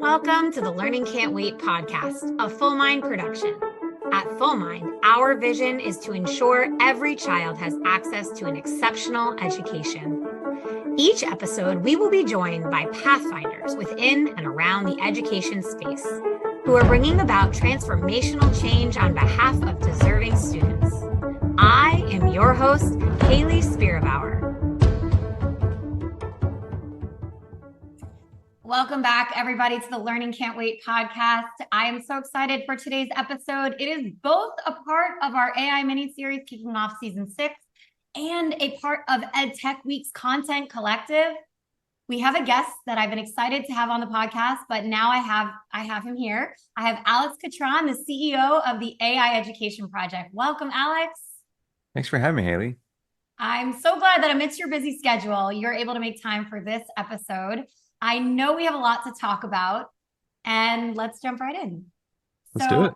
Welcome to the Learning Can't Wait podcast, a Full Mind production. At Full Mind, our vision is to ensure every child has access to an exceptional education. Each episode, we will be joined by pathfinders within and around the education space who are bringing about transformational change on behalf of deserving students. I am your host, Hayley Spira-Bauer. Welcome back, everybody, to the Learning Can't Wait podcast. I am so excited for today's episode. It is both a part of our AI mini-series kicking off season 6 and a part of EdTech Week's content collective. We have a guest that I've been excited to have on the podcast, but now I have him here. I have Alex Kotran, the CEO of the AI Education Project. Welcome, Alex. Thanks for having me, Hayley. I'm so glad that amidst your busy schedule, you're able to make time for this episode. I know we have a lot to talk about, and let's jump right in. Let's do it.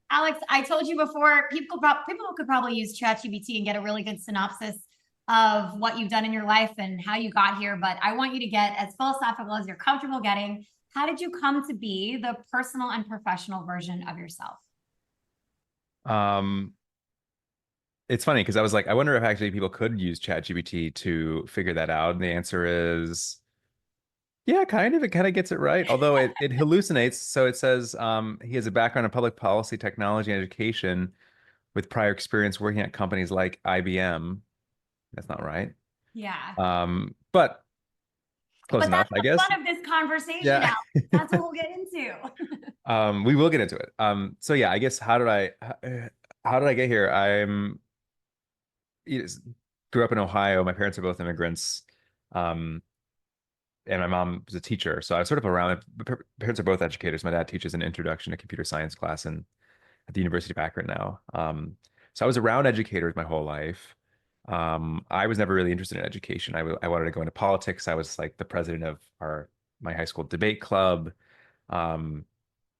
Alex, I told you before, people could probably use ChatGPT and get a really good synopsis of what you've done in your life and how you got here, but I want you to get as philosophical as you're comfortable getting. How did you come to be the personal and professional version of yourself? It's funny because I was like, I wonder if actually people could use ChatGPT to figure that out. And the answer is, yeah, kind of. It kind of gets it right, although it hallucinates. So it says he has a background in public policy, technology, and education with prior experience working at companies like IBM. That's not right. Yeah. But close enough, I guess. That's the fun of this conversation. Yeah. That's what we'll get into. We will get into it. So yeah, I guess how did I get here? Grew up in Ohio. My parents are both immigrants. And my mom was a teacher, so I was sort of around. My parents are both educators. My dad teaches an introduction to computer science class at the University of Akron now. So I was around educators my whole life. I was never really interested in education. I wanted to go into politics. I was like the president of my high school debate club, and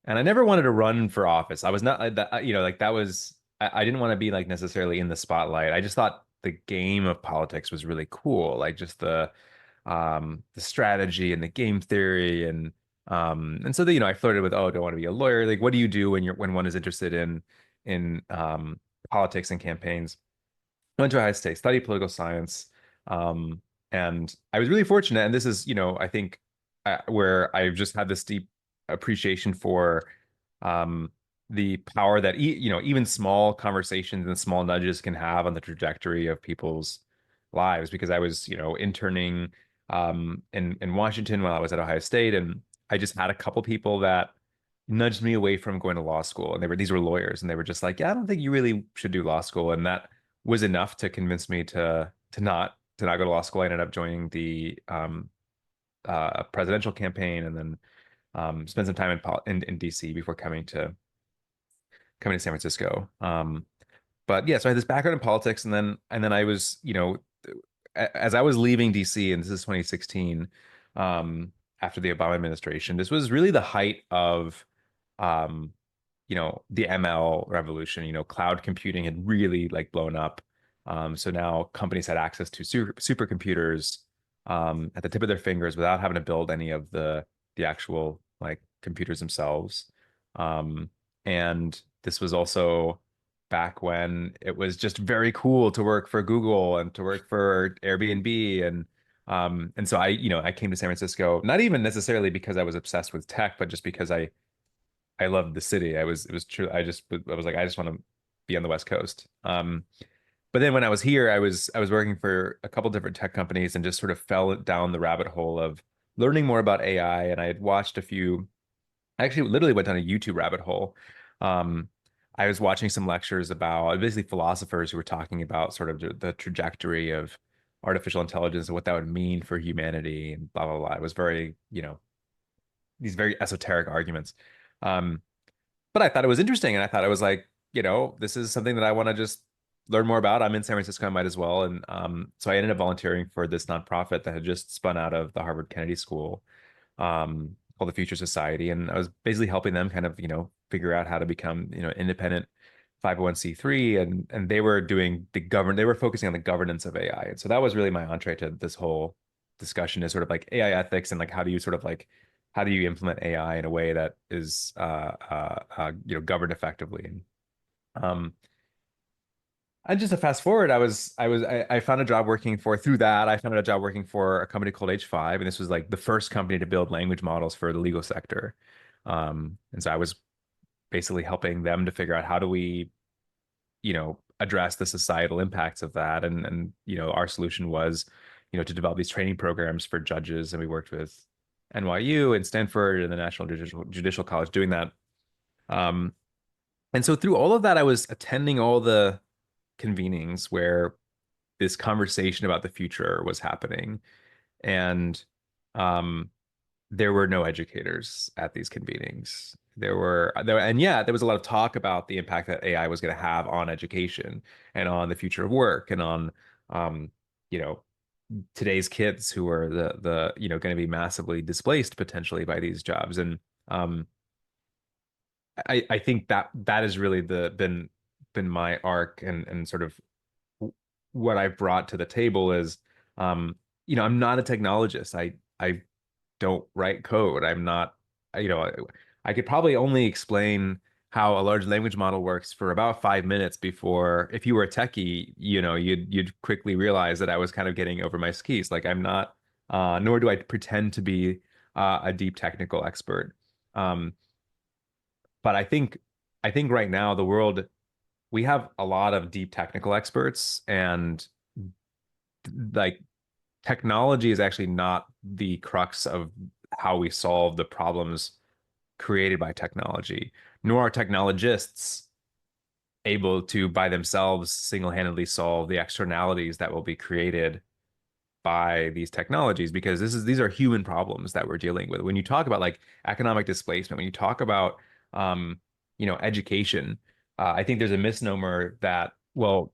I never wanted to run for office. I was not like that. I didn't want to be like necessarily in the spotlight. I just thought the game of politics was really cool, like just the strategy and the game theory and so that I flirted with, don't want to be a lawyer. Like, what do you do when one is interested in politics and campaigns? I went to Ohio State, studied political science, and I was really fortunate. And this is, I think where I've just had this deep appreciation for the power that even small conversations and small nudges can have on the trajectory of people's lives. Because I was, interning in Washington while I was at Ohio State, and I just had a couple people that nudged me away from going to law school, and these were lawyers, and they were just like, yeah, I don't think you really should do law school. And that was enough to convince me to not go to law school. I ended up joining the presidential campaign, and then spent some time in DC before coming to San Francisco. But yeah, so I had this background in politics, and then I was, as I was leaving DC, and this is 2016, after the Obama administration, this was really the height of, the ML revolution. Cloud computing had really like blown up. So now companies had access to supercomputers at the tip of their fingers without having to build any of the actual like computers themselves. And this was also back when it was just very cool to work for Google and to work for Airbnb. And so I came to San Francisco, not even necessarily because I was obsessed with tech, but just because I loved the city. It was true. I was like, I just want to be on the West Coast. But then when I was here, I was working for a couple different tech companies and just sort of fell down the rabbit hole of learning more about AI. And I had watched I actually literally went down a YouTube rabbit hole. I was watching some lectures about basically philosophers who were talking about sort of the trajectory of artificial intelligence and what that would mean for humanity and blah, blah, blah. It was very, these very esoteric arguments. But I thought it was interesting. And I thought it was like, this is something that I want to just learn more about. I'm in San Francisco, I might as well. And so I ended up volunteering for this nonprofit that had just spun out of the Harvard Kennedy School, called the Future Society. And I was basically helping them kind of, figure out how to become, independent 501c3. And they were doing they were focusing on the governance of AI. And so that was really my entree to this whole discussion, is sort of like AI ethics and like, how do you sort of like how do you implement AI in a way that is governed effectively. Um, and just to fast forward, I found a job working for through that. I found a job working for a company called H5, and this was like the first company to build language models for the legal sector. And so I was basically helping them to figure out how do we, address the societal impacts of that. And our solution was, to develop these training programs for judges. And we worked with NYU and Stanford and the National Judicial College doing that. Um, and so through all of that, I was attending all the convenings where this conversation about the future was happening. And um, there were no educators at these convenings. And yeah, there was a lot of talk about the impact that AI was going to have on education and on the future of work and on, um, you know, today's kids who are going to be massively displaced potentially by these jobs. And I think that has really been my arc and sort of what I've brought to the table is, I'm not a technologist. I don't write code. I'm not, you know, I could probably only explain how a large language model works for about 5 minutes before, if you were a techie, you'd quickly realize that I was kind of getting over my skis. Like I'm not, nor do I pretend to be a deep technical expert. Um, but I think right now the world, we have a lot of deep technical experts, and like technology is actually not the crux of how we solve the problems created by technology, nor are technologists able to by themselves single-handedly solve the externalities that will be created by these technologies, because these are human problems that we're dealing with. When you talk about like economic displacement, when you talk about education, I think there's a misnomer that, well,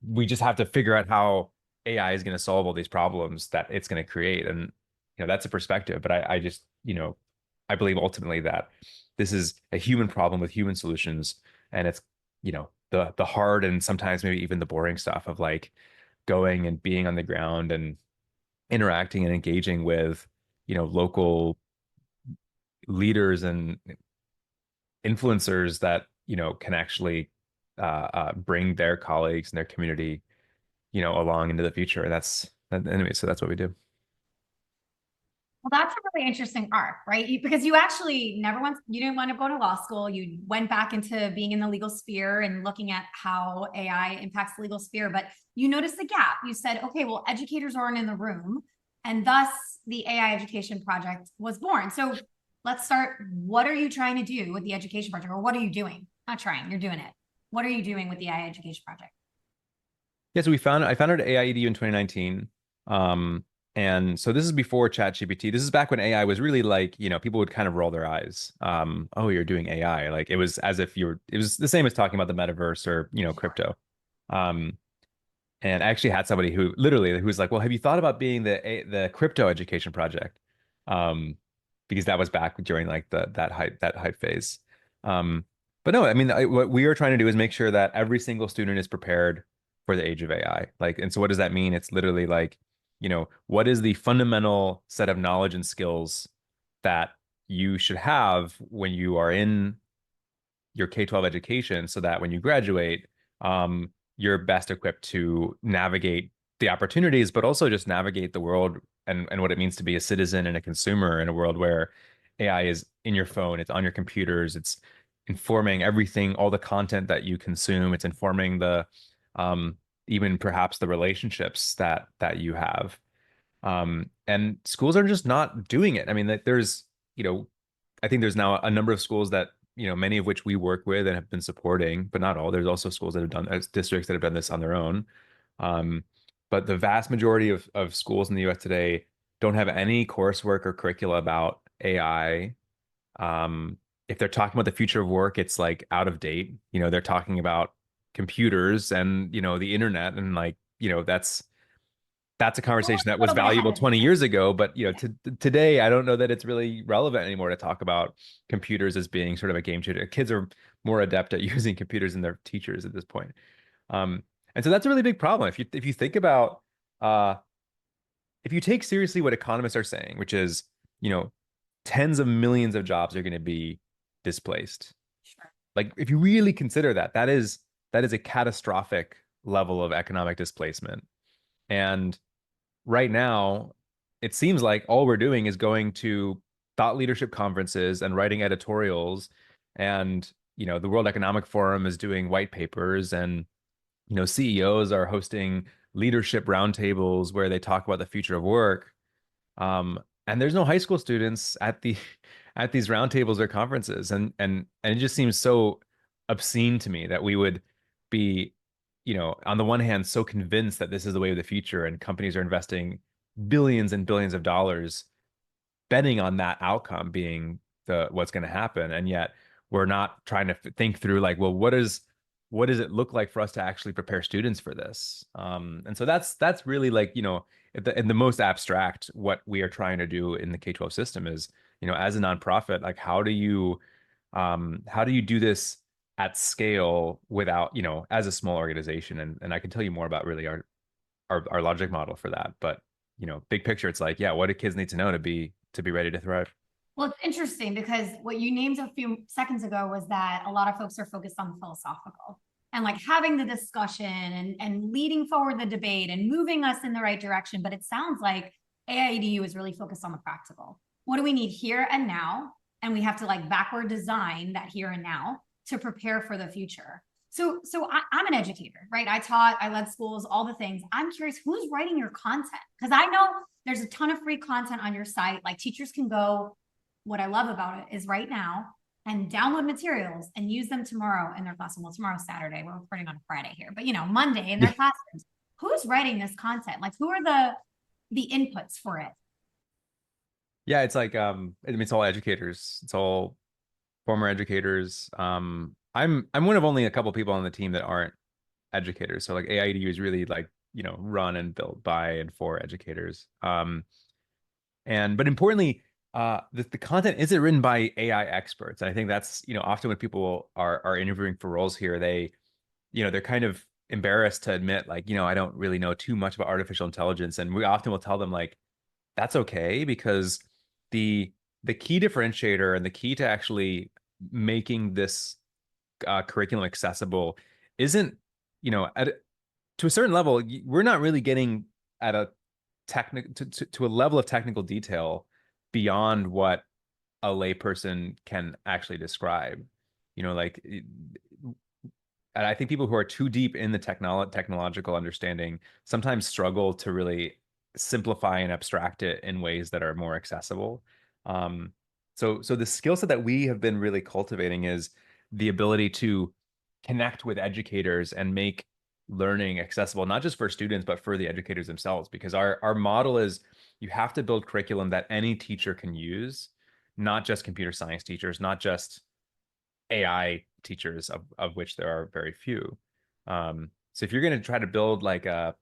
we just have to figure out how AI is going to solve all these problems that it's going to create. And that's a perspective, but I just I believe ultimately that this is a human problem with human solutions, and it's the hard and sometimes maybe even the boring stuff of like going and being on the ground and interacting and engaging with local leaders and influencers that can actually bring their colleagues and their community along into the future. And anyway, so that's what we do. Well, that's a really interesting arc, right? Because you actually you didn't want to go to law school. You went back into being in the legal sphere and looking at how AI impacts the legal sphere, but you noticed the gap. You said, okay, well, educators aren't in the room, and thus the AI education project was born. So let's start. What are you trying to do with the education project, or what are you doing? Not trying, you're doing it. What are you doing with the AI education project? Yeah, so I founded aiEDU in 2019. And so this is before ChatGPT. This is back when AI was really like, people would kind of roll their eyes. Oh, you're doing AI. Like it was as if it was the same as talking about the metaverse or, crypto. Um, and I actually had somebody who was like, well, have you thought about being the crypto education project? Because that was back during like that hype phase. Um, but no, I mean, what we are trying to do is make sure that every single student is prepared for the age of AI. Like, and so what does that mean? It's literally like, what is the fundamental set of knowledge and skills that you should have when you are in your K-12 education, so that when you graduate, you're best equipped to navigate the opportunities, but also just navigate the world and what it means to be a citizen and a consumer in a world where AI is in your phone, it's on your computers, it's informing everything, all the content that you consume, it's informing the even perhaps the relationships that you have. And schools are just not doing it. I mean, I think there's now a number of schools that, many of which we work with and have been supporting, but not all. There's also schools that have done, districts that have done this on their own. But the vast majority of schools in the US today don't have any coursework or curricula about AI. If they're talking about the future of work, it's like out of date. They're talking about computers and, the internet, and like, that's a conversation that was valuable 20 years ago, but today I don't know that it's really relevant anymore to talk about computers as being sort of a game changer. Kids are more adept at using computers than their teachers at this point. And so that's a really big problem. If you think about if you take seriously what economists are saying, which is, tens of millions of jobs are going to be displaced. Sure. Like if you really consider that, that is a catastrophic level of economic displacement. And right now, it seems like all we're doing is going to thought leadership conferences and writing editorials. And, the World Economic Forum is doing white papers, and, CEOs are hosting leadership roundtables where they talk about the future of work. And there's no high school students at the at these roundtables or conferences, and it just seems so obscene to me that we would be, on the one hand, so convinced that this is the way of the future, and companies are investing billions and billions of dollars betting on that outcome being the what's going to happen, and yet we're not trying to think through like, well, what does it look like for us to actually prepare students for this? And so that's really like, in the most abstract, what we are trying to do in the K-12 system is, as a nonprofit, like how do you do this at scale without, as a small organization? And I can tell you more about really our logic model for that. But, big picture, it's like, yeah, what do kids need to know to be ready to thrive? Well, it's interesting because what you named a few seconds ago was that a lot of folks are focused on the philosophical and like having the discussion and leading forward the debate and moving us in the right direction. But it sounds like aiEDU is really focused on the practical. What do we need here and now? And we have to like backward design that here and now to prepare for the future. So I'm an educator, right? I taught, I led schools, all the things. I'm curious, who's writing your content? Because I know there's a ton of free content on your site. Like teachers can go. What I love about it is right now and download materials and use them tomorrow in their classroom. Well, tomorrow's Saturday. We're recording on a Friday here, but Monday in their classrooms. Who's writing this content? Like, who are the inputs for it? Yeah, it's like I mean, it's all educators. It's all former educators. I'm one of only a couple people on the team that aren't educators. So like aiEDU is really like, run and built by and for educators. But importantly, the content isn't written by AI experts. And I think that's, often when people are interviewing for roles here, they're kind of embarrassed to admit like, I don't really know too much about artificial intelligence. And we often will tell them like, that's okay, because the key differentiator and the key to actually making this curriculum accessible isn't, to a certain level, we're not really getting at a to a level of technical detail beyond what a layperson can actually describe. Like, and I think people who are too deep in the technological understanding sometimes struggle to really simplify and abstract it in ways that are more accessible. So the skill set that we have been really cultivating is the ability to connect with educators and make learning accessible, not just for students, but for the educators themselves. Because our model is you have to build curriculum that any teacher can use, not just computer science teachers, not just AI teachers, of which there are very few. So if you're going to try to build like an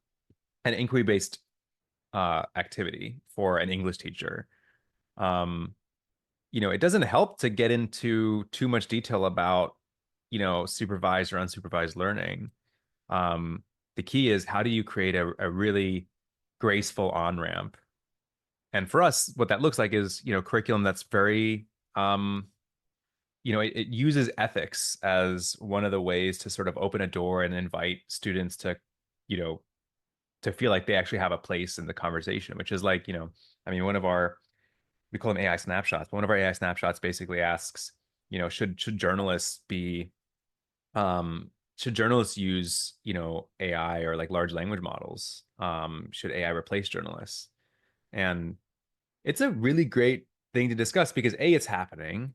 inquiry-based activity for an English teacher, it doesn't help to get into too much detail about, supervised or unsupervised learning. The key is, how do you create a really graceful on-ramp? And for us, what that looks like is, curriculum that's very, it uses ethics as one of the ways to sort of open a door and invite students to, to feel like they actually have a place in the conversation, which is like, I mean, we call them AI snapshots, but one of our AI snapshots basically asks, should journalists use, AI or like large language models? Should AI replace journalists? And it's a really great thing to discuss because A, it's happening,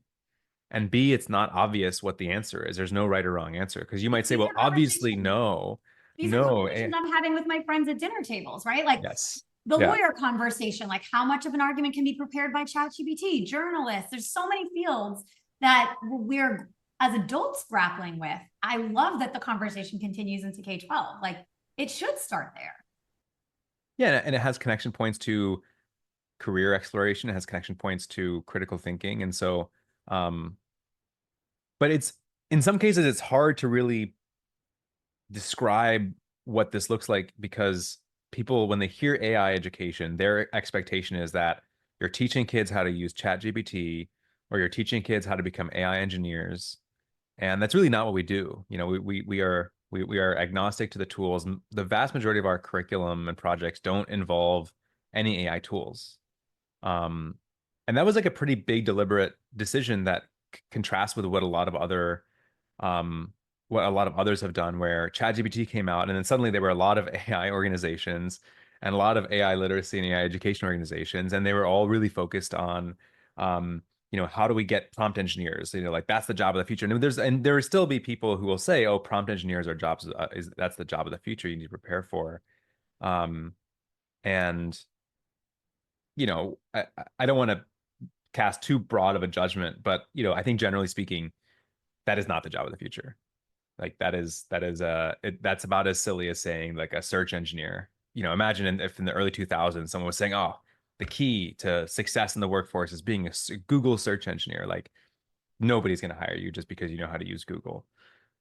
and B, it's not obvious what the answer is. There's no right or wrong answer, because you might say, well, obviously no. These are conversations I'm having with my friends at dinner tables, right? Like, yes. The lawyer conversation, like how much of an argument can be prepared by ChatGPT, journalists. There's so many fields that we're as adults grappling with. I love that the conversation continues into K-12. Like it should start there. Yeah, and it has connection points to career exploration. It has connection points to critical thinking. And so, but it's, in some cases, it's hard to really describe what this looks like, because people, when they hear AI education, their expectation is that you're teaching kids how to use ChatGPT, or you're teaching kids how to become AI engineers. And that's really not what we do. We are agnostic to the tools. The vast majority of our curriculum and projects don't involve any AI tools. Um, and that was like a pretty big deliberate decision that contrasts with um, what a lot of others have done, where ChatGPT came out, and then suddenly there were a lot of AI organizations and a lot of AI literacy and AI education organizations, and they were all really focused on, how do we get prompt engineers? Like that's the job of the future. And there will still be people who will say, "Oh, prompt engineers are jobs that's the job of the future. You need to prepare for." Um, and I don't want to cast too broad of a judgment, but I think generally speaking, that is not the job of the future. Like that's about as silly as saying like a search engineer. Imagine if in the early 2000s someone was saying, "Oh, the key to success in the workforce is being a Google search engineer." Like nobody's going to hire you just because you know how to use Google.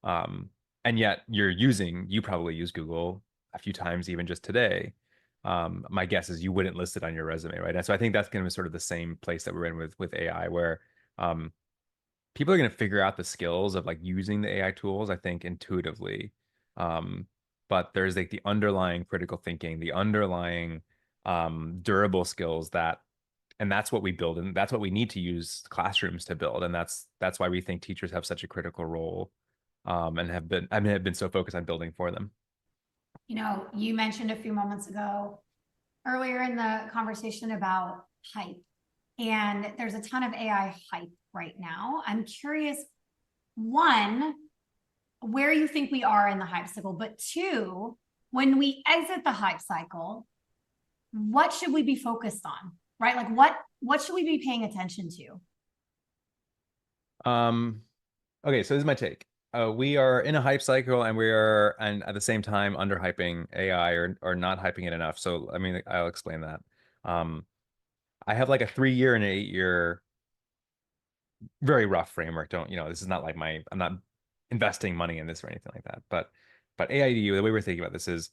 Um, and yet you probably use Google a few times even just today. My guess is you wouldn't list it on your resume, right? And so I think that's going to be sort of the same place that we're in with AI, where um, people are going to figure out the skills of like using the AI tools, I think, intuitively. But there's like the underlying critical thinking, the underlying durable skills and that's what we build, and that's what we need to use classrooms to build, and that's why we think teachers have such a critical role, and have been so focused on building for them. You mentioned a few moments ago, earlier in the conversation, about hype, and there's a ton of AI hype right now. I'm curious, one, where you think we are in the hype cycle, but two, when we exit the hype cycle, what should we be focused on, right? Like what should we be paying attention to? Okay, so this is my take. We are in a hype cycle, and at the same time underhyping AI, or not hyping it enough. So I mean, I'll explain that. Um, I have like a 3-year and an 8-year very rough framework. This is not like I'm not investing money in this or anything like that. But aiEDU, the way we're thinking about this is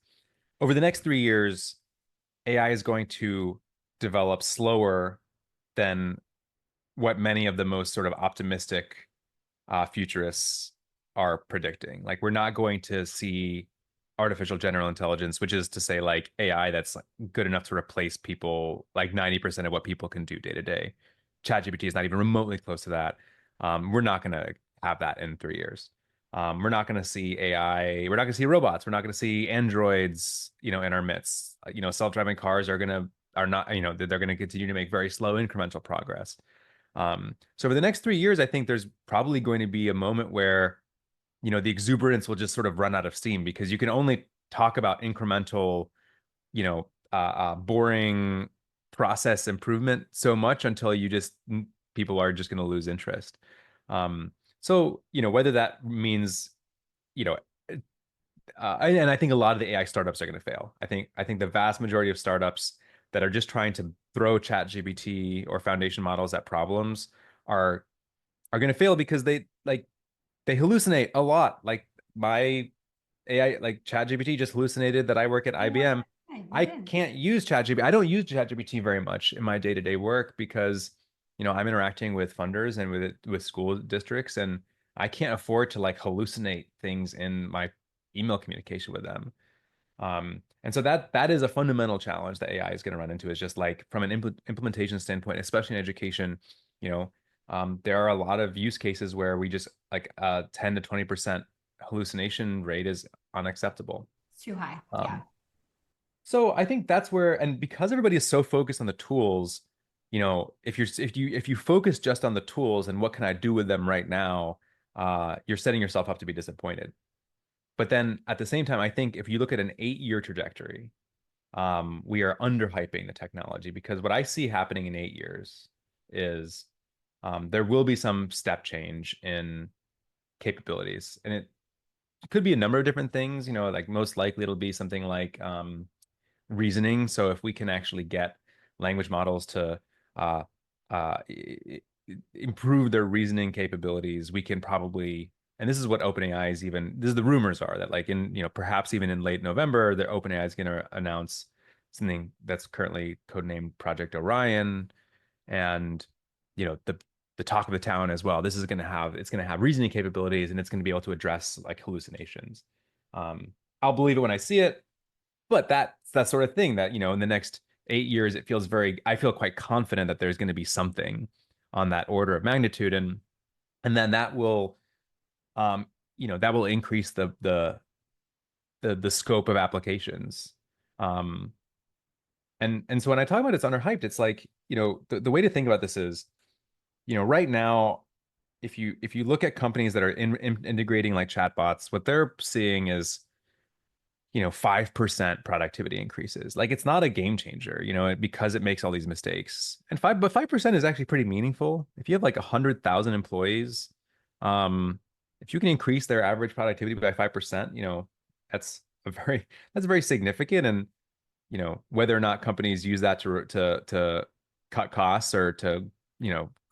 over the next 3 years, AI is going to develop slower than what many of the most sort of optimistic futurists are predicting. Like we're not going to see artificial general intelligence, which is to say like AI that's like good enough to replace people, like 90% of what people can do day to day. ChatGPT is not even remotely close to that. We're not going to have that in 3 years. We're not going to see AI. We're not going to see robots. We're not going to see androids, in our midst. Self-driving cars are not, they're going to continue to make very slow incremental progress. So for the next 3 years, I think there's probably going to be a moment where, the exuberance will just sort of run out of steam, because you can only talk about incremental, boring process improvement so much until people are just going to lose interest. So, whether that means, you know, and I think a lot of the AI startups are going to fail. I think the vast majority of startups that are just trying to throw ChatGPT or foundation models at problems are going to fail, because they hallucinate a lot. Like my AI, like ChatGPT just hallucinated that I work at IBM. I can't use ChatGPT. I don't use ChatGPT very much in my day-to-day work, because I'm interacting with funders and with school districts, and I can't afford to like hallucinate things in my email communication with them. And so that is a fundamental challenge that AI is going to run into, is just like from an implementation standpoint, especially in education. There are a lot of use cases where we just like 10 to 20% hallucination rate is unacceptable. It's too high. Um, Yeah. so I think that's where, and because everybody is so focused on the tools, if you focus just on the tools and what can I do with them right now, you're setting yourself up to be disappointed. But then at the same time, I think if you look at an 8-year trajectory, we are underhyping the technology, because what I see happening in 8 years is there will be some step change in capabilities, and it could be a number of different things. Like most likely it'll be something like reasoning. So if we can actually get language models to uh, uh, improve their reasoning capabilities, we can probably, and this is what OpenAI is even, this is the rumors are that like perhaps even in late November, OpenAI is going to announce something that's currently codenamed Project Orion, and the talk of the town as well. This is going to have reasoning capabilities, and it's going to be able to address like hallucinations. I'll believe it when I see it, but that's that sort of thing that, in the next 8 years, I feel quite confident that there's going to be something on that order of magnitude, and then that will increase the scope of applications. And so when I talk about it's underhyped, it's like, the way to think about this is, right now, if you look at companies that are integrating like chatbots, what they're seeing is, 5% productivity increases. Like, it's not a game changer, because it makes all these mistakes. But 5% is actually pretty meaningful. If you have like 100,000 employees, if you can increase their average productivity by 5%, that's very significant. And, whether or not companies use that to cut costs or to,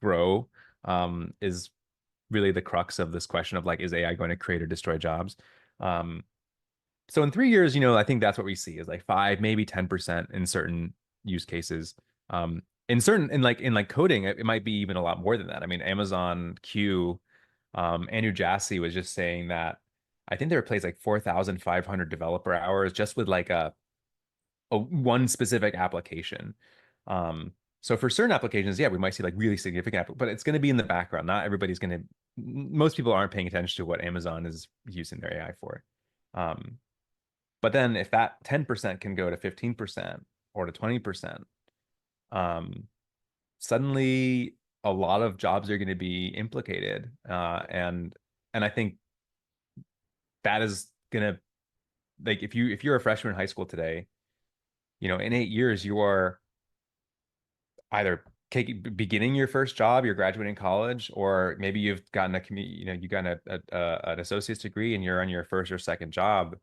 grow, is really the crux of this question of like, is AI going to create or destroy jobs? So in 3 years, I think that's what we see is like 5, maybe 10% in certain use cases. In like coding, it might be even a lot more than that. I mean, Amazon Q, Andrew Jassy was just saying that I think they replaced like 4,500 developer hours just with like a one specific application. So for certain applications, yeah, we might see like really significant, but it's going to be in the background. Most people aren't paying attention to what Amazon is using their AI for. But then if that 10% can go to 15% or to 20%, suddenly a lot of jobs are going to be implicated. And I think that is going to, like, if you're a freshman in high school today, in 8 years, you are either beginning your first job, you're graduating college, or maybe you've gotten an associate's degree and you're on your first or second job.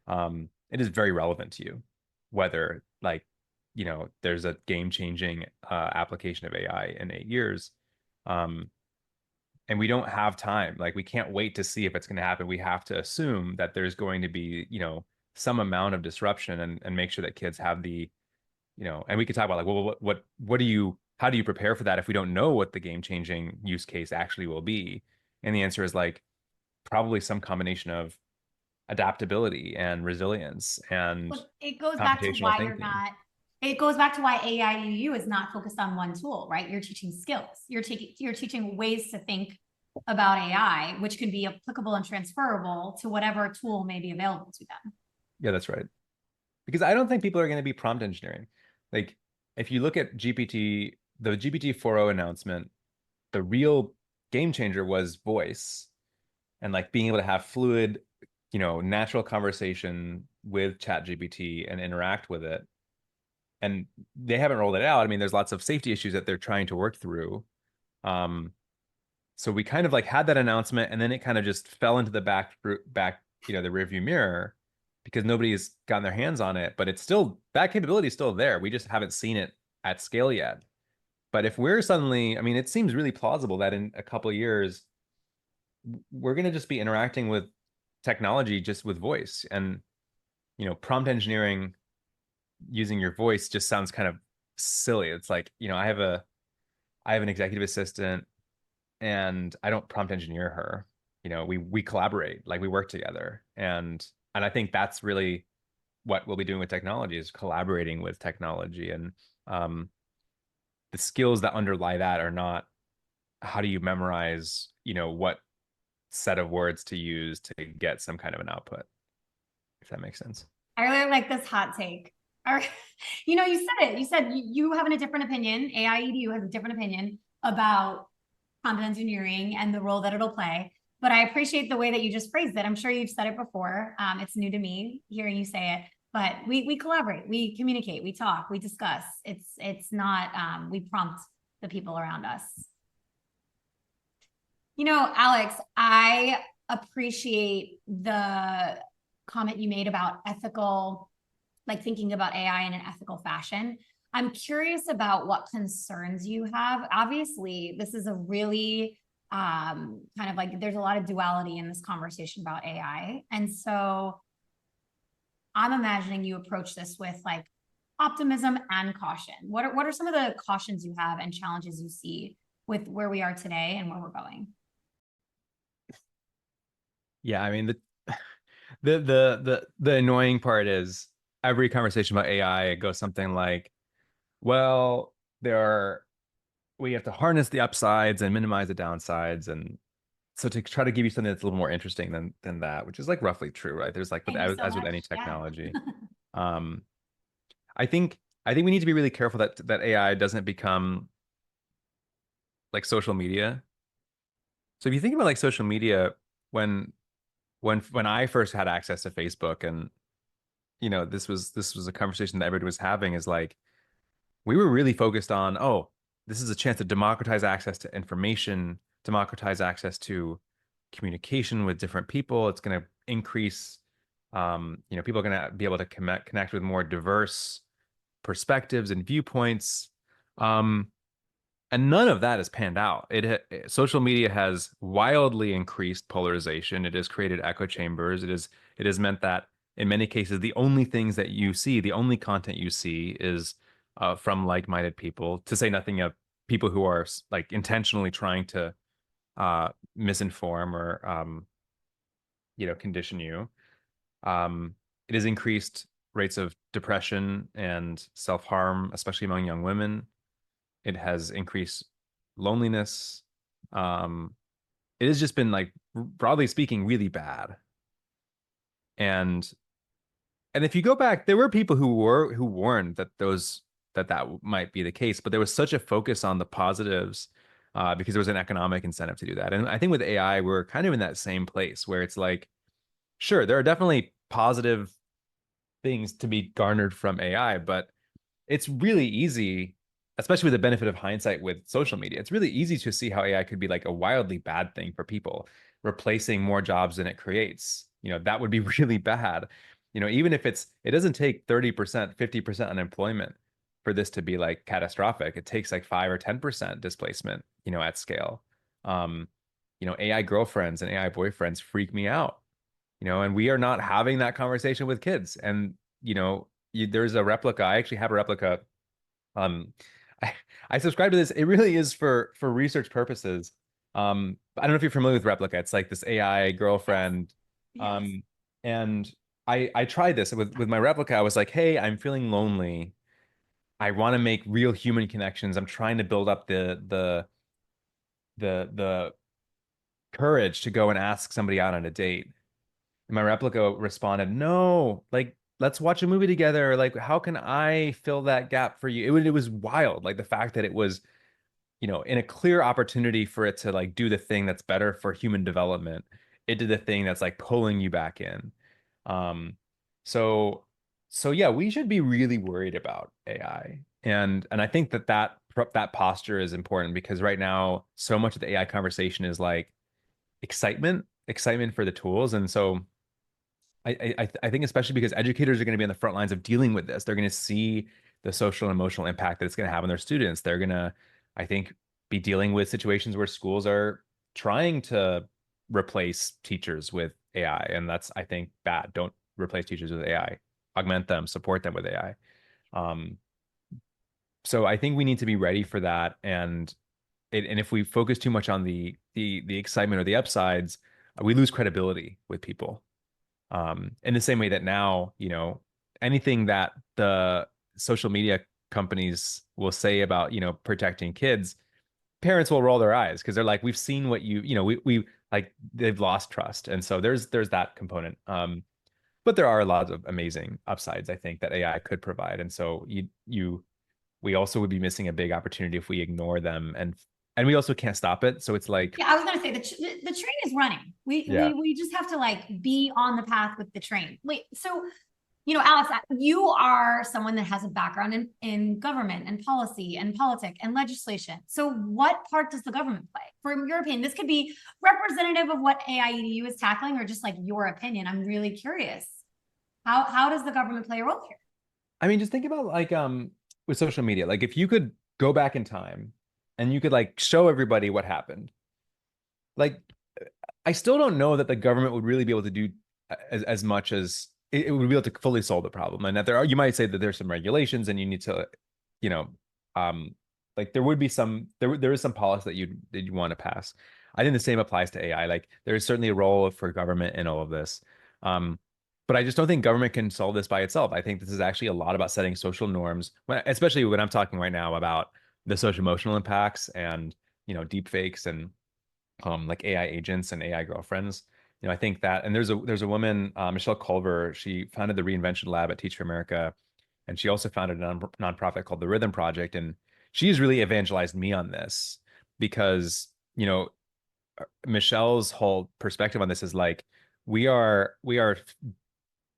It is very relevant to you, whether like, there's a game-changing application of AI in 8 years. And we don't have time. Like, we can't wait to see if it's going to happen. We have to assume that there's going to be, some amount of disruption, and make sure that kids have the, and we could talk about like, well, how do you prepare for that if we don't know what the game-changing use case actually will be? And the answer is like probably some combination of adaptability and resilience and it goes back to computational why thinking. It goes back to why aiEDU is not focused on one tool, right? You're teaching skills. You're teaching ways to think about AI, which can be applicable and transferable to whatever tool may be available to them. Yeah, that's right. Because I don't think people are going to be prompt engineering. Like, if you look at the GPT 4.0 announcement, the real game changer was voice and like being able to have fluid, natural conversation with ChatGPT and interact with it. And they haven't rolled it out. I mean, there's lots of safety issues that they're trying to work through. So we kind of like had that announcement, and then it kind of just fell into the back, the rearview mirror, because nobody's gotten their hands on it. But that capability is still there. We just haven't seen it at scale yet. But if we're suddenly, I mean, it seems really plausible that in a couple of years, we're going to just be interacting with technology just with voice. And, prompt engineering using your voice just sounds kind of silly. It's like, I have an executive assistant, and I don't prompt engineer her. We collaborate, like we work together. And I think that's really what we'll be doing with technology, is collaborating with technology. And the skills that underlie that are not how do you memorize, what set of words to use to get some kind of an output, if that makes sense. I really like this hot take. You said it. You said you have a different opinion. aiEDU has a different opinion about prompt engineering and the role that it'll play. But I appreciate the way that you just phrased it. I'm sure you've said it before. It's new to me hearing you say it. But we collaborate, we communicate, we talk, we discuss. It's not we prompt the people around us. Alex, I appreciate the comment you made about ethical, like thinking about AI in an ethical fashion. I'm curious about what concerns you have. Obviously, this is a really kind of like, there's a lot of duality in this conversation about AI. And so I'm imagining you approach this with like optimism and caution. What are some of the cautions you have and challenges you see with where we are today and where we're going? Yeah, I mean the annoying part is every conversation about AI, it goes something like, well, we have to harness the upsides and minimize the downsides. And so to try to give you something that's a little more interesting than that, which is like roughly true, right? There's like Thank you so as with much. any Yeah. technology. Um, I think we need to be really careful that AI doesn't become like social media. So if you think about like social media, when when I first had access to Facebook, and this was a conversation that everybody was having, is like we were really focused on, oh, this is a chance to democratize access to information, democratize access to communication with different people. It's going to increase, people are going to be able to connect with more diverse perspectives and viewpoints. Um, and none of that has panned out. Social media has wildly increased polarization. It has created echo chambers. It has meant that in many cases the only things that you see, the only content you see is from like-minded people. To say nothing of people who are like intentionally trying to misinform or condition you. It has increased rates of depression and self-harm, especially among young women. It has increased loneliness. Um, it has just been, like, broadly speaking, really bad. And if you go back, there were people who warned that might be the case, but there was such a focus on the positives because there was an economic incentive to do that. And I think with AI, we're kind of in that same place where it's like, sure, there are definitely positive things to be garnered from AI, but it's really easy, especially with the benefit of hindsight with social media. It's really easy to see how AI could be like a wildly bad thing for people, replacing more jobs than it creates. That would be really bad. Even if it doesn't take 30%, 50% unemployment for this to be like catastrophic. It takes like 5 or 10% displacement, at scale. Um, AI girlfriends and AI boyfriends freak me out, and we are not having that conversation with kids. And, there's a replica. I actually have a replica. Um, I, I subscribe to this. It really is for research purposes. I don't know if you're familiar with replica. It's like this AI girlfriend. Yes. Um, and I tried this with my replica. I was like, hey, I'm feeling lonely. I want to make real human connections. I'm trying to build up the courage to go and ask somebody out on a date. And my replica responded, no, like, let's watch a movie together. Like, how can I fill that gap for you? It was wild. Like the fact that it was, in a clear opportunity for it to like do the thing that's better for human development, it did the thing that's like pulling you back in. Um, so, so yeah, we should be really worried about AI. And I think that posture is important because right now, so much of the AI conversation is like excitement for the tools. And so I think especially because educators are going to be on the front lines of dealing with this. They're going to see the social and emotional impact that it's going to have on their students. They're going to, I think, be dealing with situations where schools are trying to replace teachers with AI. And that's, I think, bad. Don't replace teachers with AI. Augment them, support them with AI. Um, so I think we need to be ready for that. And if we focus too much on the excitement or the upsides, we lose credibility with people. In the same way that now, anything that the social media companies will say about, protecting kids, parents will roll their eyes because they're like, we've seen what we like, they've lost trust. And so there's that component. But there are a lot of amazing upsides, I think, that AI could provide. And so we also would be missing a big opportunity if we ignore them, and we also can't stop it. So it's like, Yeah, I was gonna say the train is running. yeah. We just have to like be on the path with the train. Wait, so Alex, you are someone that has a background in government and policy and politics and legislation. So what part does the government play? From your opinion, this could be representative of what aiEDU is tackling, or just like your opinion. I'm really curious. How does the government play a role here? I mean, just think about like with social media. Like if you could go back in time and you could like show everybody what happened. Like I still don't know that the government would really be able to do as much as it would be able to fully solve the problem. And that there are, you might say that there's some regulations and you need to, you know, like there would be some, there is some policy that you want to pass. I think the same applies to AI. Like there is certainly a role for government in all of this. Um, but I just don't think government can solve this by itself. I think this is actually a lot about setting social norms, especially when I'm talking right now about the social emotional impacts and, deep fakes and like AI agents and AI girlfriends. I think that, and there's a woman, Michelle Culver. She founded the Reinvention Lab at Teach for America, and she also founded a nonprofit called the Rhythm Project. And she's really evangelized me on this because Michelle's whole perspective on this is like we are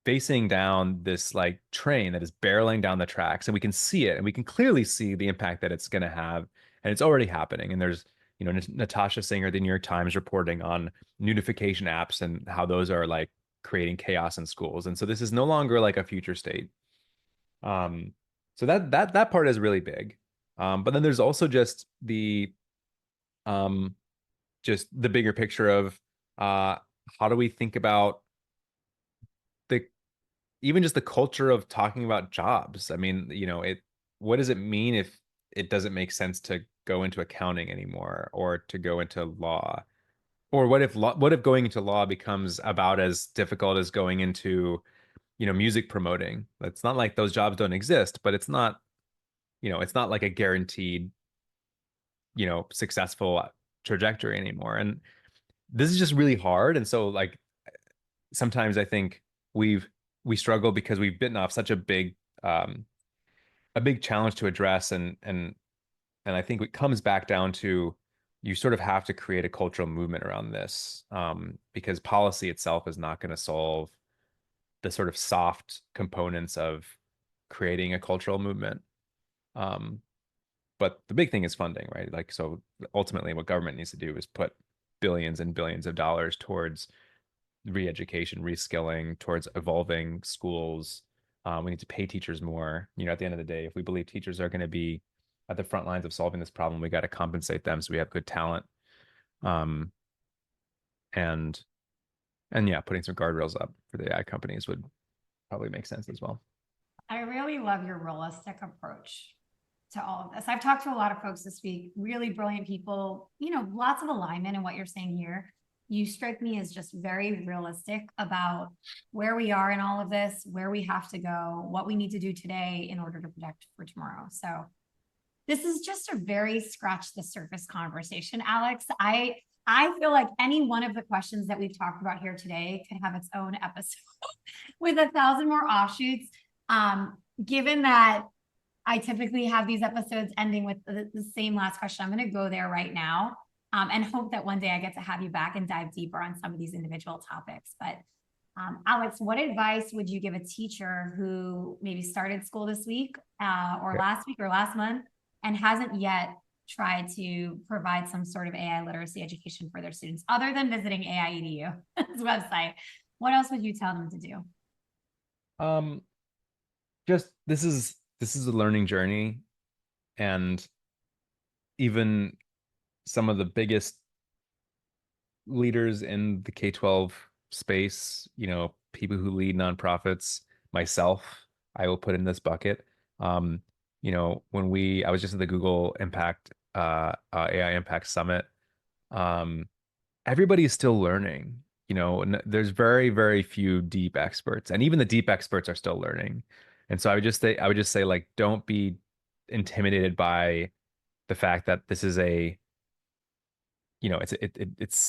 facing down this like train that is barreling down the tracks, and we can see it, and we can clearly see the impact that it's going to have, and it's already happening. And there's Natasha Singer, the New York Times, reporting on notification apps and how those are like creating chaos in schools. And so this is no longer like a future state. So that part is really big. But then there's also um just the bigger picture of how do we think about the even just the culture of talking about jobs. I mean, what does it mean if it doesn't make sense to go into accounting anymore or to go into law? Or what if going into law becomes about as difficult as going into, music promoting? It's not like those jobs don't exist, but it's not like a guaranteed, successful trajectory anymore. And this is just really hard. And so like sometimes I think we struggle because we've bitten off such a big challenge to address. And I think it comes back down to you sort of have to create a cultural movement around this, because policy itself is not going to solve the sort of soft components of creating a cultural movement. Um, but the big thing is funding, right? Like, so ultimately what government needs to do is put billions and billions of dollars towards re-education, reskilling, towards evolving schools. We need to pay teachers more. At the end of the day, if we believe teachers are going to be at the front lines of solving this problem, we got to compensate them so we have good talent. Um, and yeah, putting some guardrails up for the AI companies would probably make sense as well. I really love your realistic approach to all of this. I've talked to a lot of folks this week, really brilliant people, lots of alignment in what you're saying here. You strike me as just very realistic about where we are in all of this, where we have to go, what we need to do today in order to protect for tomorrow. So this is just a very scratch the surface conversation, Alex. I feel like any one of the questions that we've talked about here today could have its own episode with 1,000 more offshoots. Given that I typically have these episodes ending with the same last question, I'm going to go there right now, and hope that one day I get to have you back and dive deeper on some of these individual topics. But Alex, what advice would you give a teacher who maybe started school this week or last week or last month and hasn't yet tried to provide some sort of AI literacy education for their students, other than visiting aiEDU's website? What else would you tell them to do? Just this is a learning journey, and even some of the biggest leaders in the K-12 space, people who lead nonprofits, myself, I will put in this bucket. I was just at the Google Impact AI Impact Summit. Everybody's still learning. There's very, very few deep experts, and even the deep experts are still learning. And so I would just say like, don't be intimidated by the fact that this is it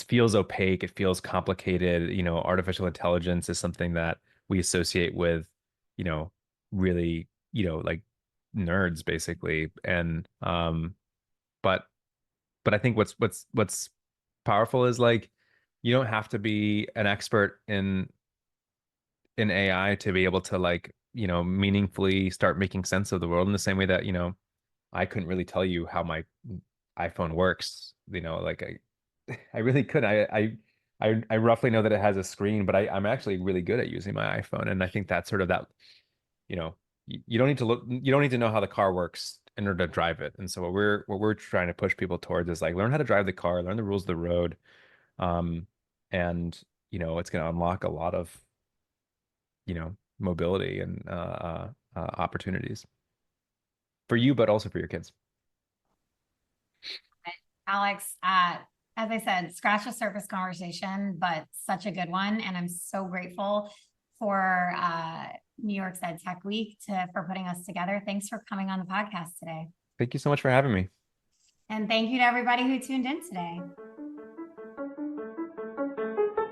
feels opaque, it feels complicated. Artificial intelligence is something that we associate with, really, like nerds basically. And but I think what's powerful is like you don't have to be an expert in AI to be able to like, meaningfully start making sense of the world, in the same way that, I couldn't really tell you how my iPhone works. Like I really could. I roughly know that it has a screen, but I'm actually really good at using my iPhone. And I think that's sort of that, you don't need to you don't need to know how the car works in order to drive it. And so what we're trying to push people towards is like, learn how to drive the car, learn the rules of the road. Um, and it's going to unlock a lot of mobility and opportunities for you, but also for your kids. Alex, as I said, scratch the surface conversation, but such a good one. And I'm so grateful for New York's EdTech Week for putting us together. Thanks for coming on the podcast today. Thank you so much for having me. And thank you to everybody who tuned in today.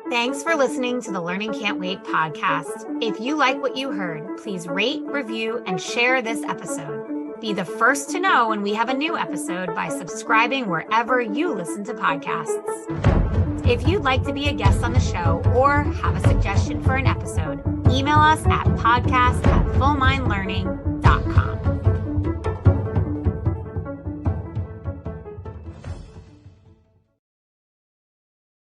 Thanks for listening to the Learning Can't Wait podcast. If you like what you heard, please rate, review, and share this episode. Be the first to know when we have a new episode by subscribing wherever you listen to podcasts. If you'd like to be a guest on the show or have a suggestion for an episode, email us at podcast@fullmindlearning.com.